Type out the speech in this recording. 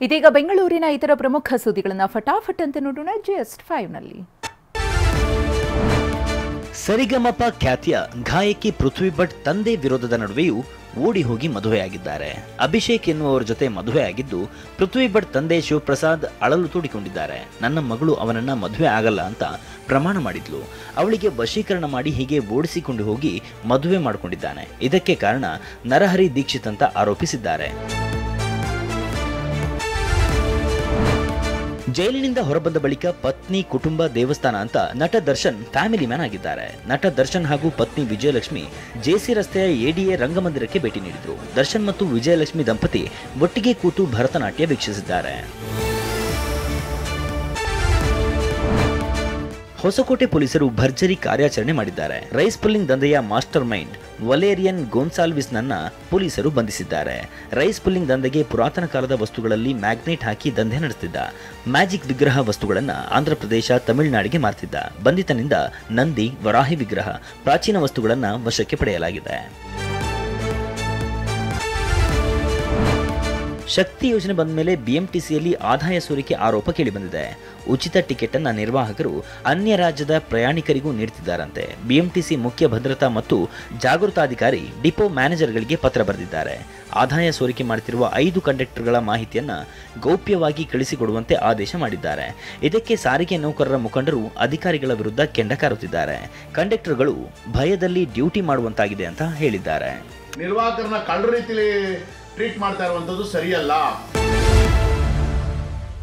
ಇದೀಗ ಬೆಂಗಳೂರಿನ ಇತರ ಪ್ರಮುಖ ಸುದ್ದಿಗಳನ್ನು ಫಟಾಫಟ್ ಅಂತ ನೋಡೋಣ ಜಸ್ಟ್ 5 ನಲ್ಲಿ. ಸರಿಗಮಪ ಖ್ಯಾತಿಯ ಗಾಯಕಿ ಪೃಥ್ವಿ ಭಟ್ ತಂದೆ ವಿರೋಧದ ನಡುವೆಯೂ ಓಡಿ ಹೋಗಿ ಮದುವೆಯಾಗಿದ್ದಾರೆ. ಅಭಿಷೇಕ್ ಎನ್ನುವರ ಜೊತೆ ಮದುವೆಯಾಗಿದ್ದು ಪೃಥ್ವಿ ಭಟ್ ತಂದೆ ಶಿವಪ್ರಸಾದ್ ಅಳಲು ತೋಡಿಕೊಂಡಿದ್ದಾರೆ. ನನ್ನ ಮಗಳು ಅವನನ್ನ ಮದುವೆ ಆಗಲ್ಲ ಅಂತ ಪ್ರಮಾಣ ಮಾಡಿದ್ಲು. ಅವಳಿಗೆ ವಶೀಕರಣ ಮಾಡಿ ಹೀಗೆ ಓಡಿಸಿಕೊಂಡು ಹೋಗಿ ಮದುವೆ ಮಾಡಿಕೊಂಡಿದ್ದಾನೆ. ಇದಕ್ಕೆ ಕಾರಣ ನರಹರಿ ದೀಕ್ಷಿತ್ ಅಂತ ಆರೋಪಿಸಿದ್ದಾರೆ. ಜೈಲಿನಿಂದ ಹೊರಬಂದ ಬಳಿಕ ಪತ್ನಿ, ಕುಟುಂಬ, ದೇವಸ್ಥಾನ ಅಂತ ನಟ ದರ್ಶನ್ ಫ್ಯಾಮಿಲಿ ಮ್ಯಾನ್ ಆಗಿದ್ದಾರೆ. ನಟ ದರ್ಶನ್ ಹಾಗೂ ಪತ್ನಿ ವಿಜಯಲಕ್ಷ್ಮಿ ಜೆಸಿ ರಸ್ತೆಯ ಎಡಿಎ ರಂಗಮಂದಿರಕ್ಕೆ ಭೇಟಿ ನೀಡಿದ್ರು. ದರ್ಶನ್ ಮತ್ತು ವಿಜಯಲಕ್ಷ್ಮಿ ದಂಪತಿ ಒಟ್ಟಿಗೆ ಕೂತು ಭರತನಾಟ್ಯ ವೀಕ್ಷಿಸಿದ್ದಾರೆ. ಹೊಸಕೋಟೆ ಪೊಲೀಸರು ಭರ್ಜರಿ ಕಾರ್ಯಾಚರಣೆ ಮಾಡಿದ್ದಾರೆ. ರೈಸ್ ಪುಲ್ಲಿಂಗ್ ದಂಧೆಯ ಮಾಸ್ಟರ್ ಮೈಂಡ್ ವಲೇರಿಯನ್ ಗೋನ್ಸಾಲ್ವಿಸ್ ನನ್ನ ಪೊಲೀಸರು ಬಂಧಿಸಿದ್ದಾರೆ. ರೈಸ್ ಪುಲ್ಲಿಂಗ್ ದಂಧೆಗೆ ಪುರಾತನ ಕಾಲದ ವಸ್ತುಗಳಲ್ಲಿ ಮ್ಯಾಗ್ನೆಟ್ ಹಾಕಿ ದಂಧೆ ನಡೆಸುತ್ತಿದ್ದ. ಮ್ಯಾಜಿಕ್ ವಿಗ್ರಹ ವಸ್ತುಗಳನ್ನು ಆಂಧ್ರಪ್ರದೇಶ, ತಮಿಳುನಾಡಿಗೆ ಮಾರ್ತಿದ್ದ. ಬಂಧಿತನಿಂದ ನಂದಿ, ವರಾಹಿ ವಿಗ್ರಹ, ಪ್ರಾಚೀನ ವಸ್ತುಗಳನ್ನು ವಶಕ್ಕೆ ಪಡೆಯಲಾಗಿದೆ. ಶಕ್ತಿ ಯೋಜನೆ ಬಂದ ಮೇಲೆ ಬಿಎಂಟಿಸಿಯಲ್ಲಿ ಆದಾಯ ಸೋರಿಕೆ ಆರೋಪ ಕೇಳಿಬಂದಿದೆ. ಉಚಿತ ಟಿಕೆಟ್ ಅನ್ನು ನಿರ್ವಾಹಕರು ಅನ್ಯ ರಾಜ್ಯದ ಪ್ರಯಾಣಿಕರಿಗೂ ನೀಡುತ್ತಿದ್ದಾರಂತೆ. ಬಿಎಂಟಿಸಿ ಮುಖ್ಯ ಭದ್ರತಾ ಮತ್ತು ಜಾಗೃತಾಧಿಕಾರಿ ಡಿಪೋ ಮ್ಯಾನೇಜರ್ಗಳಿಗೆ ಪತ್ರ ಬರೆದಿದ್ದಾರೆ. ಆದಾಯ ಸೋರಿಕೆ ಮಾಡುತ್ತಿರುವ 5 ಕಂಡಕ್ಟರ್ಗಳ ಮಾಹಿತಿಯನ್ನು ಗೌಪ್ಯವಾಗಿ ಕಳಿಸಿಕೊಡುವಂತೆ ಆದೇಶ ಮಾಡಿದ್ದಾರೆ. ಇದಕ್ಕೆ ಸಾರಿಗೆ ನೌಕರರ ಮುಖಂಡರು ಅಧಿಕಾರಿಗಳ ವಿರುದ್ಧ ಕೆಂಡ ಕಾರುತ್ತಿದ್ದಾರೆ. ಕಂಡಕ್ಟರ್ಗಳು ಭಯದಲ್ಲಿ ಡ್ಯೂಟಿ ಮಾಡುವಂತಾಗಿದೆ ಅಂತ ಹೇಳಿದ್ದಾರೆ. ನಿರ್ವಾಹಕರನ್ನ ಕಳ್ಳ ರೀತಿಯಲ್ಲಿ ಟ್ರೀಟ್ ಮಾಡ್ತಾ ಇರುವಂತದ್ದು ಸರಿಯಲ್ಲ.